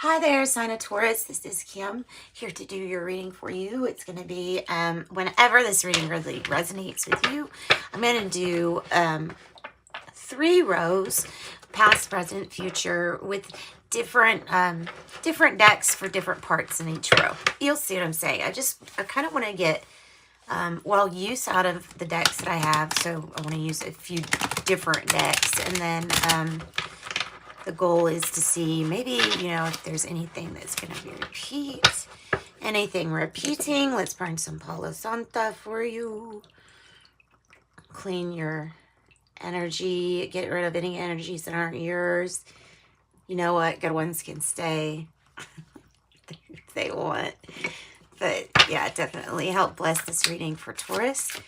Hi there, sign of Taurus. This is Kim here to do your reading for you. It's going to be whenever this reading really resonates with you. I'm going to do 3 rows, past, present, future, with different different decks for different parts in each row. You'll see what I'm saying. I kind of want to get use out of the decks that I have. So I want to use a few different decks, and then the goal is to see maybe, if there's anything that's going to be anything repeating. Let's burn some Palo Santa for you. Clean your energy. Get rid of any energies that aren't yours. You know what? Good ones can stay if they want. But yeah, definitely help bless this reading for Taurus.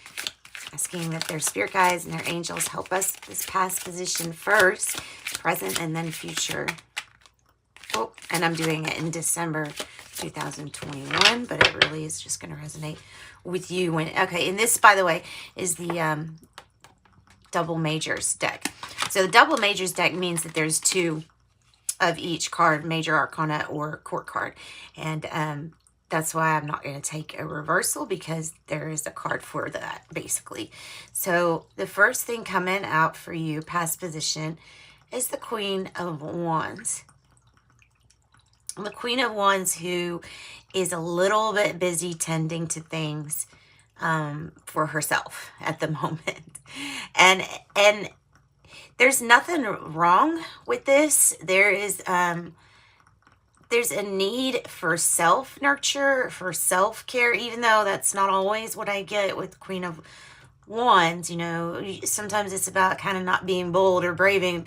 Asking that their spirit guides and their angels help us with this past position first, present, and then future. Oh, and I'm doing it in December 2021, but it really is just going to resonate with you. Okay, and this, by the way, is the double majors deck. So the double majors deck means that there's 2 of each card, major arcana or court card. And that's why I'm not going to take a reversal, because there is a card for that, basically. So the first thing coming out for you, past position, is the Queen of Wands. The Queen of Wands, who is a little bit busy tending to things for herself at the moment. And there's nothing wrong with this. There's a need for self-nurture, for self-care, even though that's not always what I get with Queen of Wands. Sometimes it's about kind of not being bold or brave,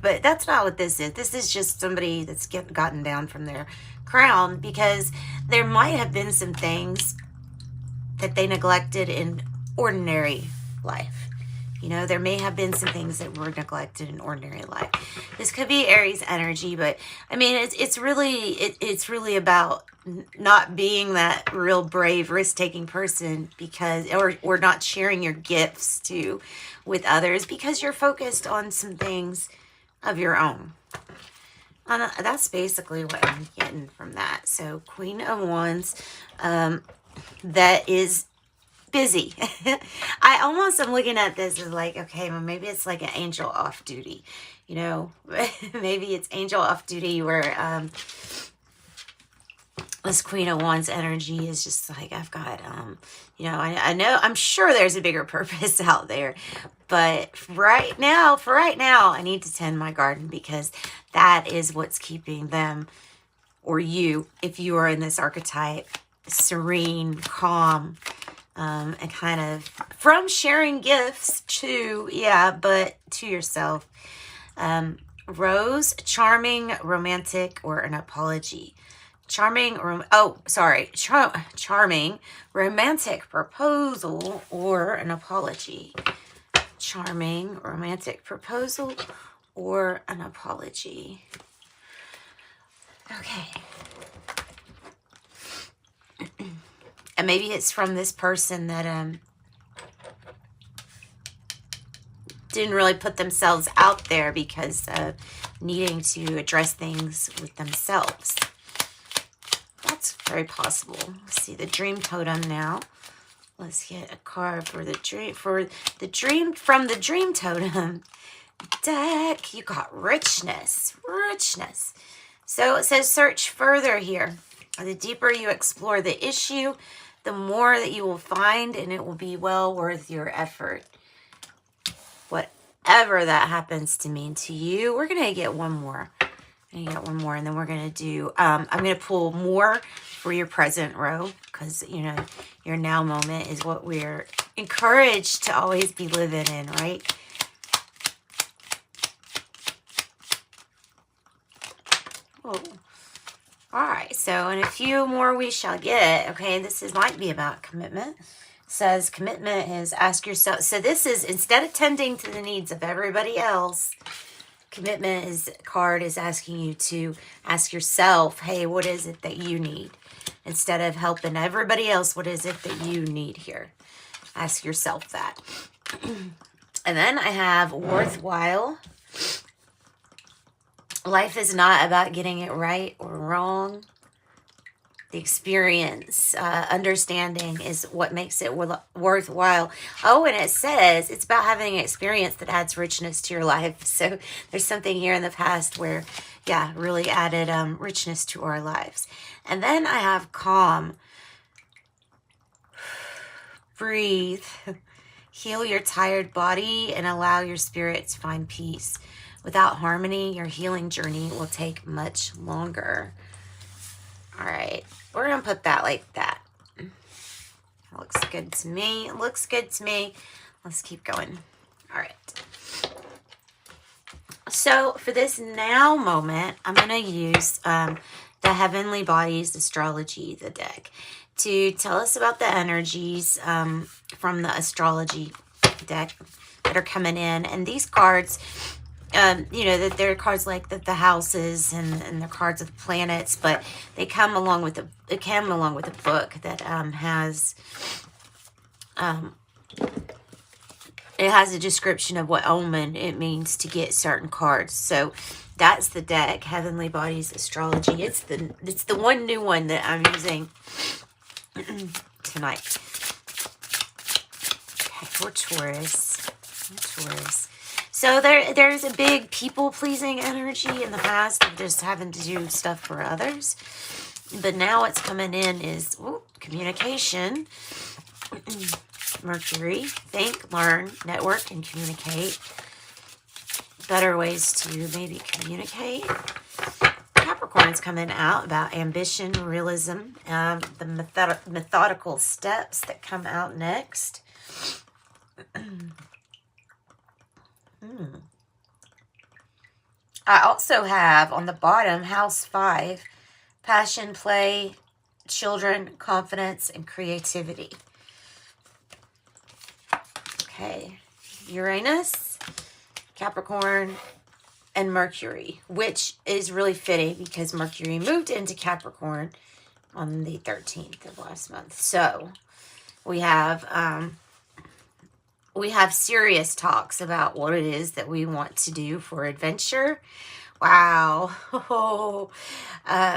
but that's not what this is. This is just somebody that's gotten down from their crown, because there might have been some things that they neglected in ordinary life. There may have been some things that were neglected in ordinary life. This could be Aries energy, but I mean, it's really about not being that real brave, risk-taking person, because, or not sharing your gifts with others, because you're focused on some things of your own. And that's basically what I'm getting from that. So Queen of Wands, that is busy. I almost am looking at this as like, okay, well, maybe it's like an angel off duty, maybe it's angel off duty, where this Queen of Wands energy is just like, I've got I know, I'm sure there's a bigger purpose out there, but for right now, I need to tend my garden, because that is what's keeping them, or you, if you are in this archetype, serene, calm, and kind of from sharing gifts to, but to yourself. Rose, charming, romantic, or an apology. Charming, romantic proposal, or an apology. Charming, romantic proposal, or an apology. Okay. And maybe it's from this person that didn't really put themselves out there because of needing to address things with themselves. That's very possible. Let's see the dream totem now. Let's get a card for the dream from the dream totem deck. You got richness. So it says search further here. The deeper you explore the issue, the more that you will find, and it will be well worth your effort. Whatever that happens to mean to you. We're going to get one more. And then we're going to do, I'm going to pull more for your present row, because, your now moment is what we're encouraged to always be living in, right? Whoa. All right, so in a few more we shall get. Okay, might be about commitment. It says commitment is ask yourself. So this is, instead of tending to the needs of everybody else, commitment card is asking you to ask yourself, hey, what is it that you need? Instead of helping everybody else, what is it that you need here? Ask yourself that. And then I have worthwhile, Life is not about getting it right or wrong. The experience, understanding is what makes it worthwhile. Oh, and it says it's about having an experience that adds richness to your life. So there's something here in the past where, yeah, really added richness to our lives. And then I have calm. Breathe. Heal your tired body and allow your spirit to find peace. Without harmony, your healing journey will take much longer. All right, we're going to put that like that. Looks good to me. It looks good to me. Let's keep going. All right. So for this now moment, I'm going to use the Heavenly Bodies Astrology, the deck, to tell us about the energies from the astrology deck that are coming in. And these cards, you know, that they're cards like the houses and the cards of the planets, but they come along with a book that has it has a description of what omen it means to get certain cards. So that's the deck, Heavenly Bodies Astrology. It's the one new one that I'm using tonight. Okay, for Taurus. So there's a big people-pleasing energy in the past of just having to do stuff for others. But now what's coming in is communication. Mercury, think, learn, network, and communicate. Better ways to maybe communicate. Capricorn's coming out about ambition, realism, the methodical steps that come out next. I also have on the bottom, House 5, passion, play, children, confidence, and creativity. Okay, Uranus, Capricorn, and Mercury, which is really fitting because Mercury moved into Capricorn on the 13th of last month. So we have serious talks about what it is that we want to do for adventure. Wow.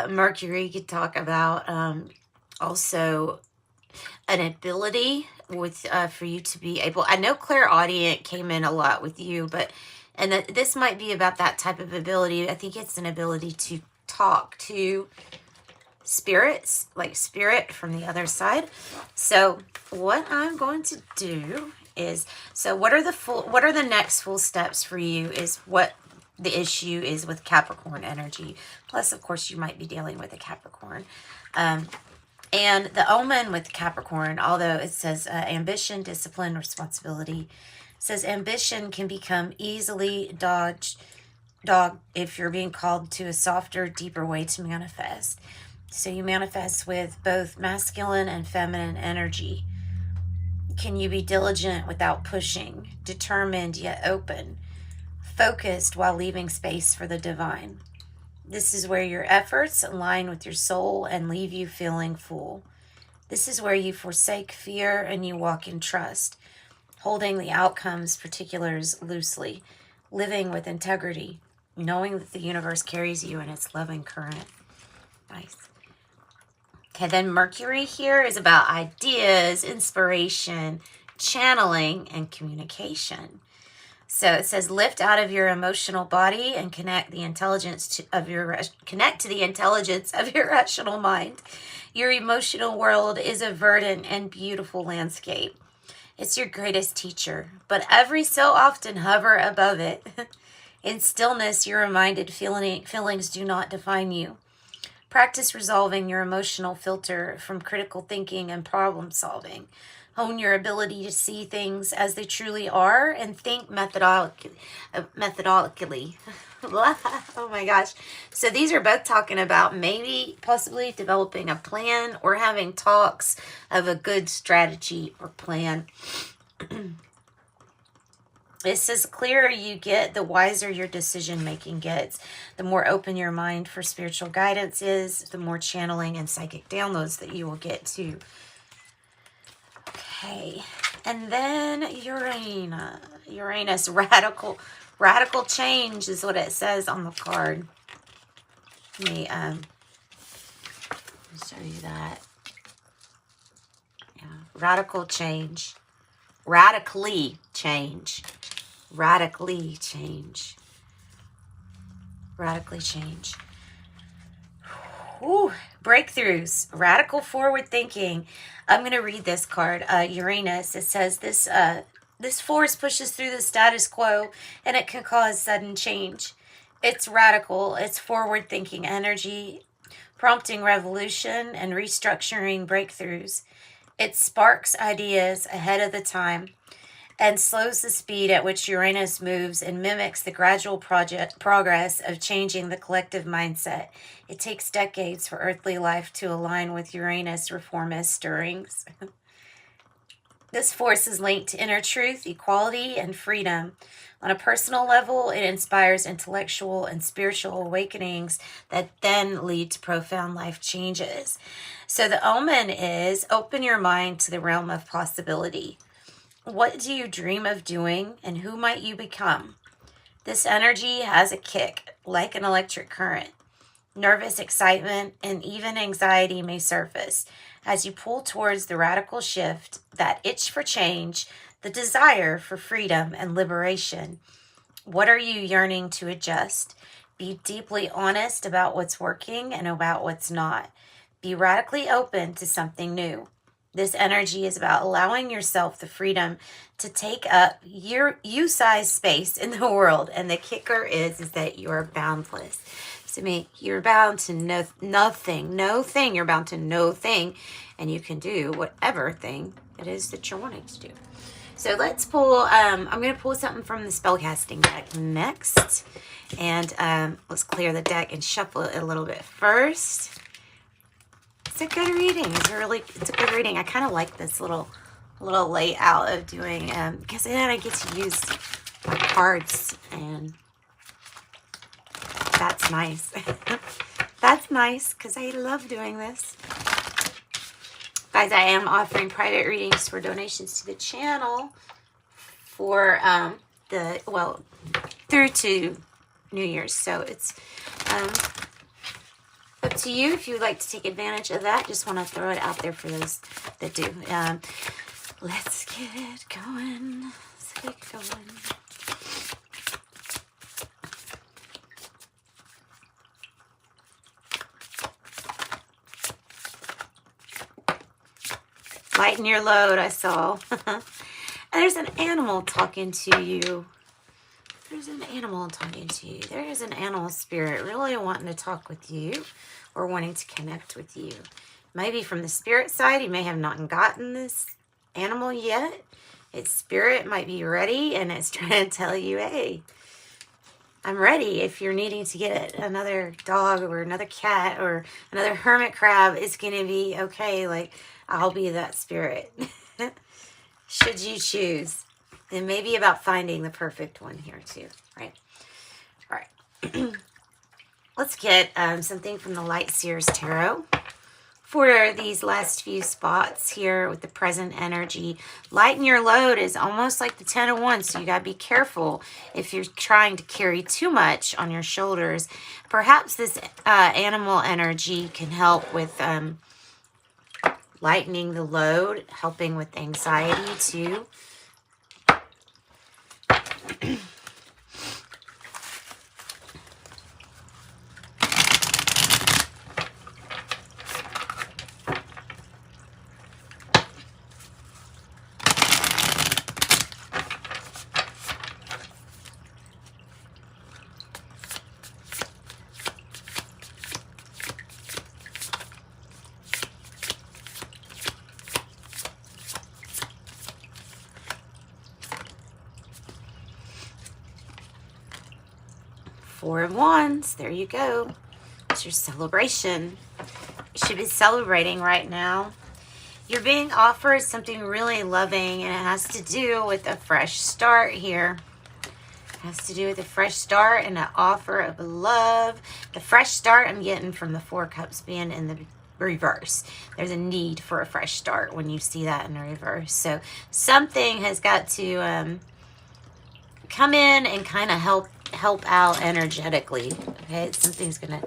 Mercury could talk about also an ability with for you to be able, I know clairaudient came in a lot with you, but this might be about that type of ability. I think it's an ability to talk to spirits, like spirit from the other side. So what I'm going to do is, so what are the next full steps for you is what the issue is with Capricorn energy. Plus, of course, you might be dealing with a Capricorn. And the omen with Capricorn, although it says ambition, discipline, responsibility, says ambition can become easily dogged if you're being called to a softer, deeper way to manifest. So you manifest with both masculine and feminine energy. Can you be diligent without pushing, determined yet open, focused while leaving space for the divine? This is where your efforts align with your soul and leave you feeling full. This is where you forsake fear and you walk in trust, holding the outcomes particulars loosely, living with integrity, knowing that the universe carries you in its loving current. Nice. Okay, then Mercury here is about ideas, inspiration, channeling, and communication. So it says, lift out of your emotional body and connect to the intelligence of your rational mind. Your emotional world is a verdant and beautiful landscape. It's your greatest teacher, but every so often hover above it. In stillness, you're reminded feelings do not define you. Practice resolving your emotional filter from critical thinking and problem solving. Hone your ability to see things as they truly are and think methodically. Oh my gosh. So these are both talking about maybe possibly developing a plan or having talks of a good strategy or plan. It says, clearer you get, the wiser your decision making gets. The more open your mind for spiritual guidance is, the more channeling and psychic downloads that you will get to. Okay, and then Uranus, radical change is what it says on the card. Let me show you that. Yeah. Radical change. Radically change. Radically change. Radically change. Ooh, breakthroughs. Radical forward thinking. I'm going to read this card. Uranus. It says this force pushes through the status quo and it can cause sudden change. It's radical. It's forward thinking energy, prompting revolution and restructuring breakthroughs. It sparks ideas ahead of the time and slows the speed at which Uranus moves and mimics the gradual progress of changing the collective mindset. It takes decades for earthly life to align with Uranus reformist stirrings. This force is linked to inner truth, equality, and freedom. On a personal level, it inspires intellectual and spiritual awakenings that then lead to profound life changes. So the omen is open your mind to the realm of possibility. What do you dream of doing and who might you become? This energy has a kick, like an electric current. Nervous excitement and even anxiety may surface as you pull towards the radical shift, that itch for change, the desire for freedom and liberation. What are you yearning to adjust? Be deeply honest about what's working and about what's not. Be radically open to something new. This energy is about allowing yourself the freedom to take up you-sized space in the world. And the kicker is that you are boundless. To me, you're bound to nothing. You're bound to no thing. And you can do whatever thing it is that you're wanting to do. So let's pull, I'm going to pull something from the spellcasting deck next. And let's clear the deck and shuffle it a little bit first. It's a good reading. It's a good reading. I kind of like this little layout of doing, because then I get to use my cards, and that's nice. That's nice, because I love doing this. Guys, I am offering private readings for donations to the channel for through to New Year's. So it's up to you if you'd like to take advantage of that. Just want to throw it out there for those that do. Let's get it going. Lighten your load, I saw. And there's an animal talking to you. There's an animal talking to you. There is an animal spirit really wanting to talk with you or wanting to connect with you. Maybe from the spirit side, you may have not gotten this animal yet. Its spirit might be ready and it's trying to tell you, hey, I'm ready. If you're needing to get another dog or another cat or another hermit crab, it's going to be okay. Like, I'll be that spirit. Should you choose. And maybe about finding the perfect one here too, right? All right. Let's get something from the Light Seers Tarot for these last few spots here with the present energy. Lighten your load is almost like the 10 of Wands, so you got to be careful if you're trying to carry too much on your shoulders. Perhaps this animal energy can help with lightening the load, helping with anxiety too. Four of Wands, there you go. It's your celebration. You should be celebrating right now. You're being offered something really loving, and it has to do with a fresh start here. It has to do with a fresh start and an offer of love. The fresh start I'm getting from the Four Cups being in the reverse. There's a need for a fresh start when you see that in the reverse. So something has got to come in and kind of help out energetically. Okay, something's gonna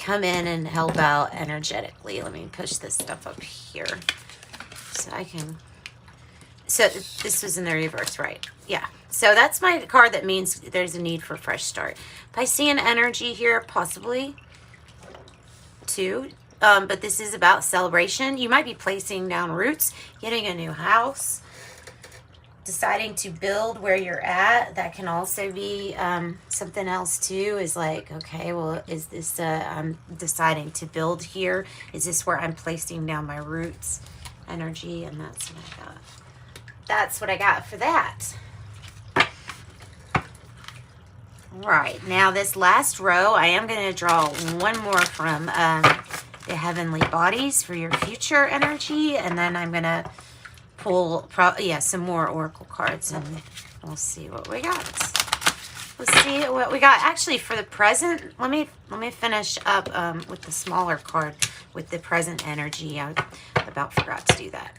come in and help out energetically. Let me push this stuff up here so I can... So this was in the reverse, right? Yeah. So that's my card that means there's a need for a fresh start. Piscean energy here, possibly, too. But this is about celebration. You might be placing down roots, getting a new house, deciding to build where you're at. That can also be something else too, is like, okay, well, is this I'm deciding to build here? Is this where I'm placing down my roots energy? And that's what I got. That's what I got for that. All right, now this last row, I am going to draw one more from the heavenly bodies for your future energy, and then I'm going to pull some more oracle cards, and we'll see what we got. Let's see what we got. Actually, for the present, let me finish up with the smaller card with the present energy. I about forgot to do that.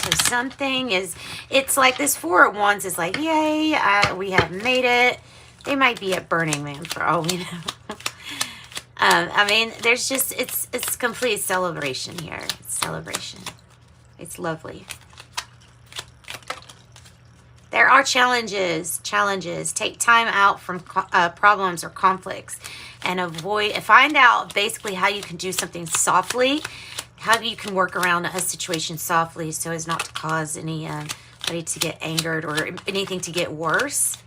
So something is, it's like this Four of Wands is like, yay, we have made it. They might be at Burning Man for all we know. I mean, there's just, it's complete celebration here. It's celebration. It's lovely. There are challenges. Take time out from problems or conflicts and find out basically how you can do something softly, how you can work around a situation softly so as not to cause anybody to get angered or anything to get worse.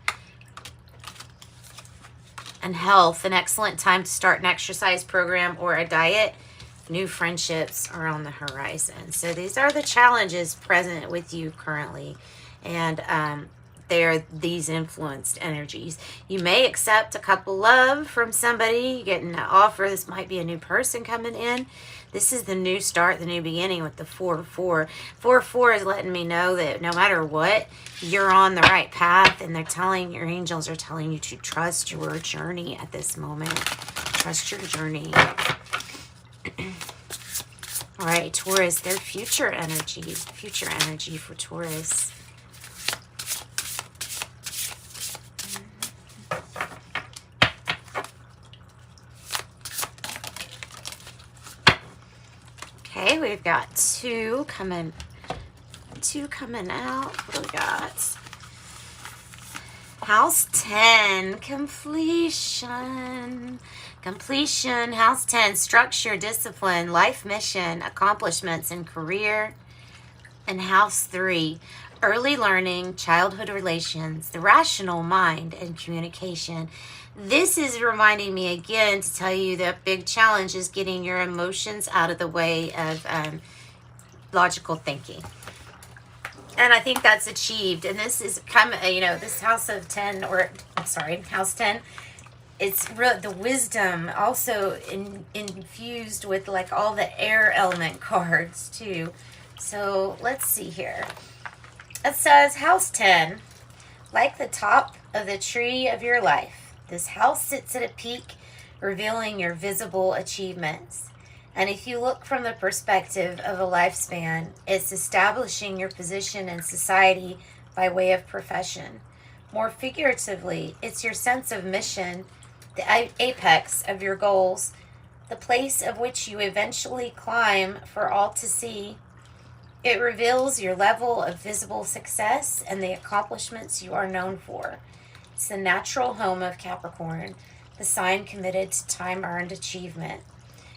And health, an excellent time to start an exercise program or a diet. New friendships are on the horizon. So these are the challenges present with you currently. And they are these influenced energies. You may accept a couple love from somebody, getting an offer. This might be a new person coming in. This is the new start, the new beginning with the 4-4. 4-4 is letting me know that no matter what, you're on the right path, and your angels are telling you to trust your journey at this moment. Trust your journey. All right, Taurus, their future energy for Taurus. Okay, we've got two coming out. What do we got? House 10, completion. House 10, structure, discipline, life mission, accomplishments, and career. And House 3, early learning, childhood relations, the rational mind, and communication. This is reminding me again to tell you that big challenge is getting your emotions out of the way of logical thinking. And I think that's achieved. And this is this House 10, it's real, the wisdom also infused with like all the air element cards too. So let's see here. It says House 10, like the top of the tree of your life. This house sits at a peak, revealing your visible achievements. And if you look from the perspective of a lifespan, it's establishing your position in society by way of profession. More figuratively, it's your sense of mission, the apex of your goals, the place of which you eventually climb for all to see. It reveals your level of visible success and the accomplishments you are known for. It's the natural home of Capricorn, the sign committed to time-earned achievement.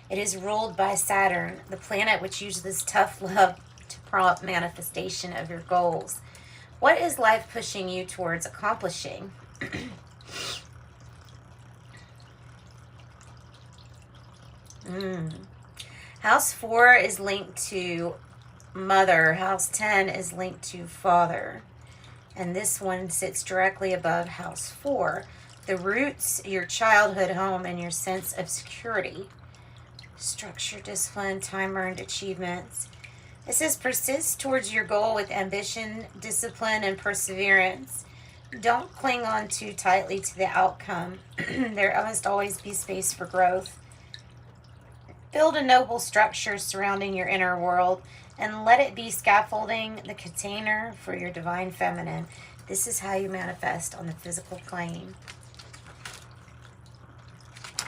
It is ruled by Saturn, the planet which uses tough love to prompt manifestation of your goals. What is life pushing you towards accomplishing? House 4 is linked to mother. House 10 is linked to father. And this one sits directly above House 4. The roots, your childhood home, and your sense of security. Structure, discipline, time-earned achievements. It says persist towards your goal with ambition, discipline, and perseverance. Don't cling on too tightly to the outcome. There must always be space for growth. Build a noble structure surrounding your inner world, and let it be scaffolding, the container for your divine feminine. This is how you manifest on the physical plane.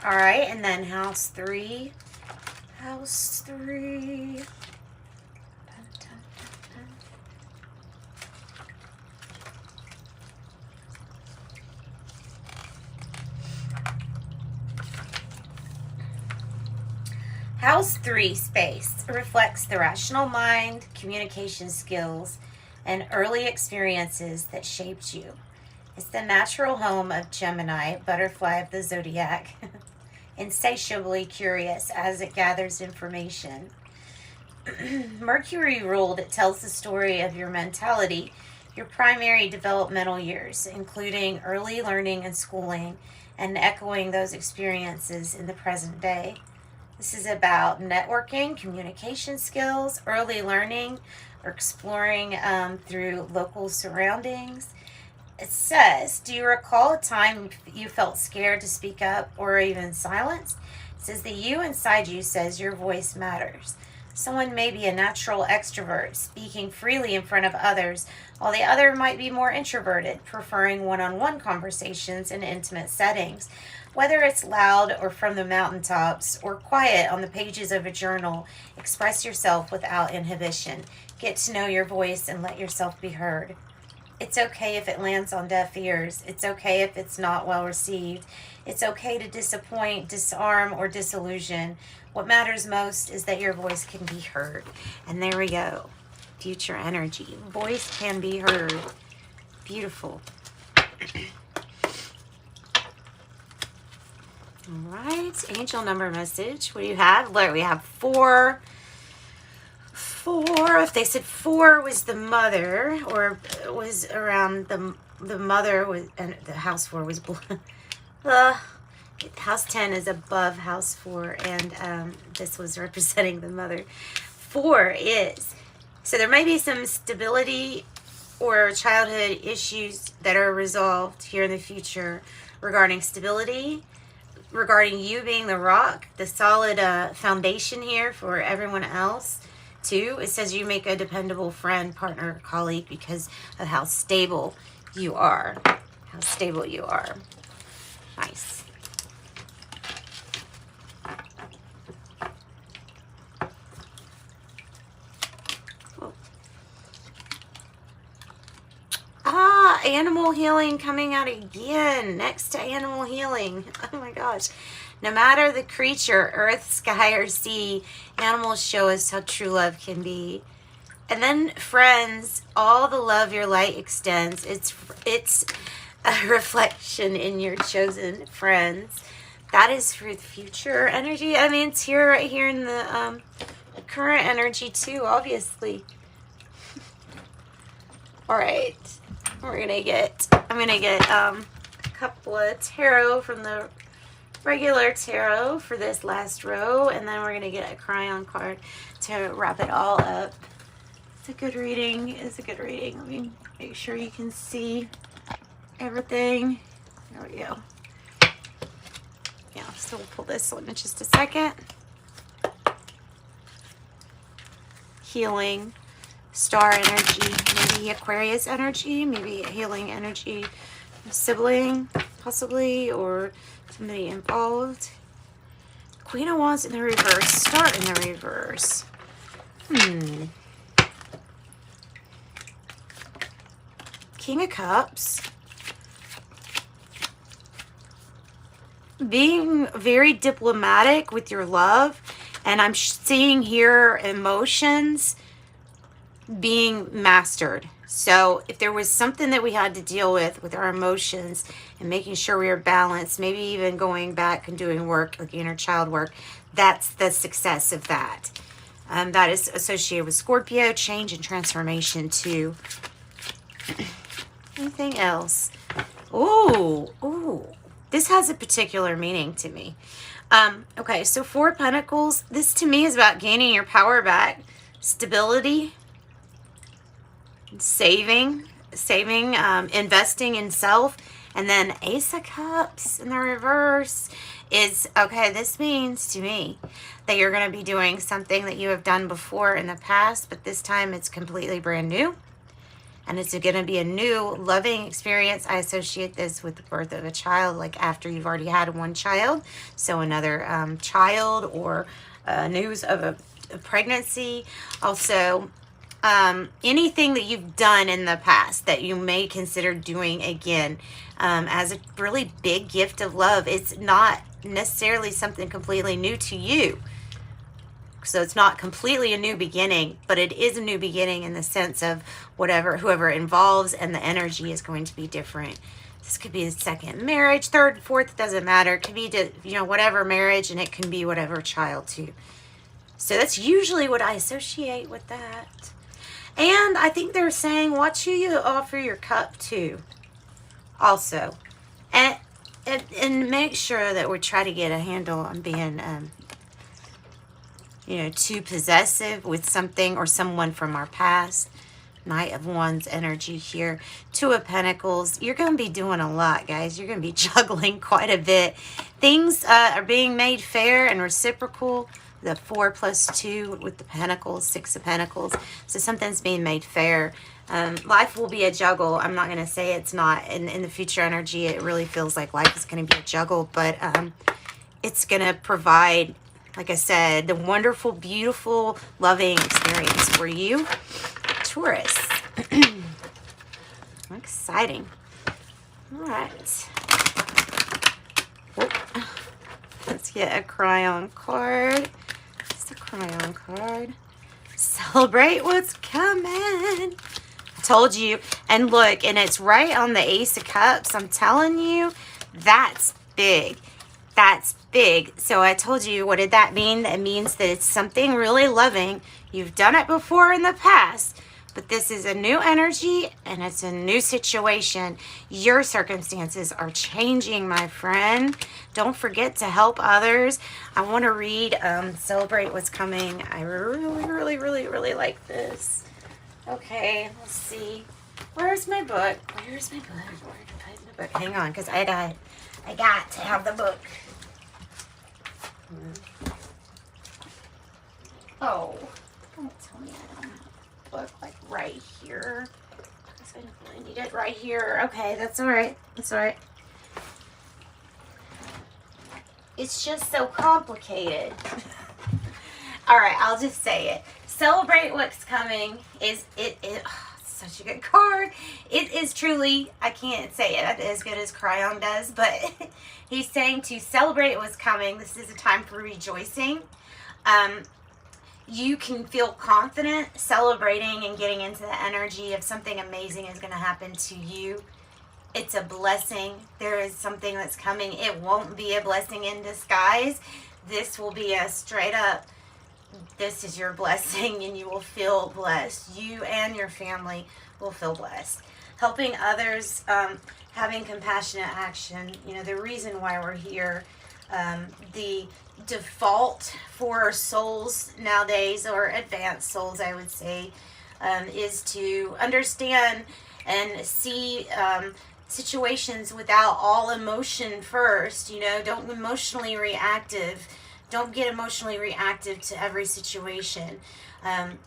All right, and then house 3. House 3. House 3 space reflects the rational mind, communication skills, and early experiences that shaped you. It's the natural home of Gemini, butterfly of the zodiac, insatiably curious as it gathers information. Mercury ruled, it tells the story of your mentality, your primary developmental years, including early learning and schooling, and echoing those experiences in the present day. This is about networking, communication skills, early learning, or exploring through local surroundings. It says, do you recall a time you felt scared to speak up or even silenced? It says the you inside you says your voice matters. Someone may be a natural extrovert, speaking freely in front of others, while the other might be more introverted, preferring one-on-one conversations in intimate settings. Whether it's loud or from the mountaintops or quiet on the pages of a journal, express yourself without inhibition. Get to know your voice and let yourself be heard. It's okay if it lands on deaf ears. It's okay if it's not well received. It's okay to disappoint, disarm, or disillusion. What matters most is that your voice can be heard. And there we go. Future energy. Voice can be heard. Beautiful. All right, angel number message. What do you have? Look, we have 4. 4. If they said 4 was the mother, or was around the mother was, and the house 4 was house 10 is above house 4, and this was representing the mother. 4 is, so there may be some stability or childhood issues that are resolved here in the future regarding stability, regarding you being the rock, the solid foundation here for everyone else. 2, it says you make a dependable friend, partner, colleague because of how stable you are. How stable you are. Nice. Oh. Animal healing coming out again. Next to animal healing. Oh my gosh. No matter the creature, earth, sky, or sea, animals show us how true love can be. And then friends, all the love your light extends. It's a reflection in your chosen friends. That is for the future energy. I mean, it's here, right here in the current energy too, obviously. All right, I'm gonna get a couple of tarot from the regular tarot for this last row, and then we're going to get a cryon card to wrap it all up. It's a good reading. It's a good reading. Let me make sure you can see everything. There we go. Yeah, so we'll pull this one in just a second. Healing, star energy, maybe Aquarius energy, maybe healing energy, sibling possibly, or somebody involved. Queen of Wands in the reverse. Star in the reverse. King of Cups. Being very diplomatic with your love. And I'm seeing here emotions being mastered. So if there was something that we had to deal with our emotions and making sure we were balanced, maybe even going back and doing work, like inner child work, that's the success of that. That is associated with Scorpio, change and transformation too. Anything else? Ooh, this has a particular meaning to me. Okay, so 4 Pentacles. This to me is about gaining your power back, stability, saving, investing in self. And then Ace of Cups in the reverse is, okay, this means to me that you're going to be doing something that you have done before in the past, but this time it's completely brand new. And it's going to be a new loving experience. I associate this with the birth of a child, like after you've already had one child. So another child, or news of a pregnancy. Also, anything that you've done in the past that you may consider doing again as a really big gift of love. It's not necessarily something completely new to you. So it's not completely a new beginning, but it is a new beginning in the sense of whoever involves, and the energy is going to be different. This could be a second marriage, third, fourth, doesn't matter. It could be, whatever marriage, and it can be whatever child too. So that's usually what I associate with that. And I think they're saying, watch who you offer your cup to also. And make sure that we try to get a handle on being, too possessive with something or someone from our past. Knight of Wands energy here. Two of Pentacles. You're going to be doing a lot, guys. You're going to be juggling quite a bit. Things are being made fair and reciprocal. The 4 + 2 with the Pentacles, 6 of Pentacles. So something's being made fair. Life will be a juggle. I'm not going to say it's not. In the future energy, it really feels like life is going to be a juggle. But it's going to provide, like I said, the wonderful, beautiful, loving experience for you, Taurus. Exciting. All right. Oh. Let's get a Cryon card. It's a Cryon card. Celebrate what's coming. I told you. And look, and it's right on the Ace of Cups. I'm telling you, that's big. That's big. So I told you, what did that mean? That means that it's something really loving. You've done it before in the past, but this is a new energy and it's a new situation. Your circumstances are changing, my friend. Don't forget to help others. I want to read Celebrate What's Coming. I really like this. Okay, let's see. Where's my book? Where's my book? Where did I put my book? Hang on, because I got to have the book. Oh, don't tell me I don't have a book like right here. I definitely need it right here. Okay, that's all right. That's all right. It's just so complicated. All right, I'll just say it. Celebrate What's Coming is such a good card. It is truly, I can't say it as good as Cryon does, but he's saying to celebrate what's coming. This is a time for rejoicing. You can feel confident celebrating and getting into the energy of something amazing is going to happen to you. It's a blessing. There is something that's coming. It won't be a blessing in disguise. This will be a straight up, this is your blessing, and you will feel blessed. You and your family will feel blessed. Helping others, having compassionate action. The reason why we're here, the default for souls nowadays, or advanced souls, I would say, is to understand and see situations without all emotion first. Don't emotionally reactive. Don't get emotionally reactive to every situation.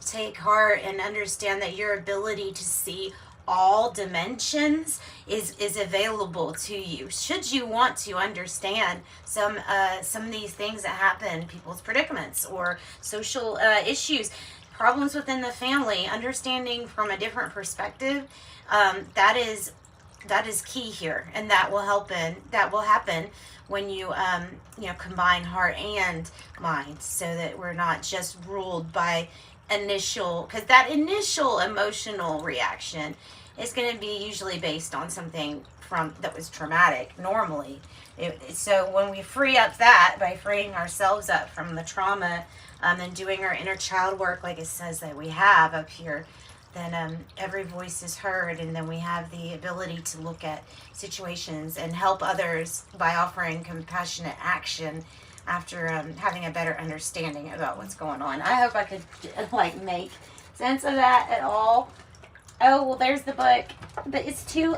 Take heart and understand that your ability to see all dimensions is available to you. Should you want to understand some of these things that happen, people's predicaments or social issues, problems within the family, understanding from a different perspective, that is key here, and that will happen when you combine heart and mind, so that we're not just ruled by because that initial emotional reaction is going to be usually based on something that was traumatic normally. So when we free up that by freeing ourselves up from the trauma and doing our inner child work, like it says that we have up here, then every voice is heard, and then we have the ability to look at situations and help others by offering compassionate action after having a better understanding about what's going on. I hope I could make sense of that at all. Oh, well, there's the book, but it's too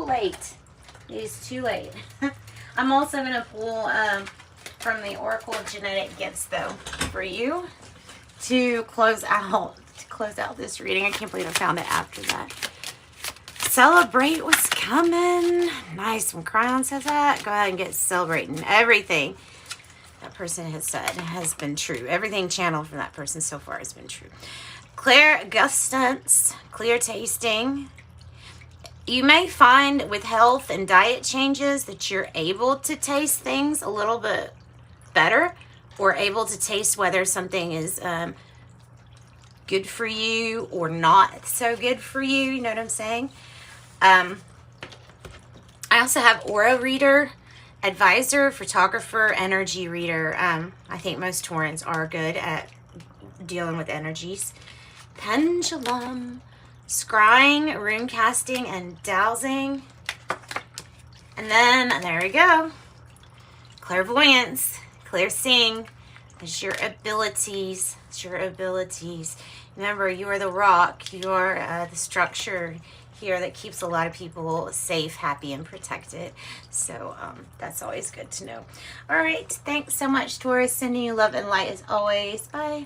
late. It is too late. I'm also going to pull from the Oracle of Genetic Gifts, though, for you to close out this reading. I can't believe I found it after that. celebrate what's coming. Nice. When Cryon says that, go ahead and get celebrating. Everything that person has said has been true. Everything channeled from that person so far has been true. Clear gustance, clear tasting. You may find with health and diet changes that you're able to taste things a little bit better, or able to taste whether something is good for you or not so good for you. You know what I'm saying? I also have aura reader, advisor, photographer, energy reader. I think most Taurans are good at dealing with energies. Pendulum, scrying, rune casting, and dowsing. And then, there we go. Clairvoyance, clear seeing. It's your abilities. It's your abilities. Remember, you are the rock. You are the structure here that keeps a lot of people safe, happy, and protected. So that's always good to know. All right. Thanks so much, Taurus. Sending you love and light as always. Bye.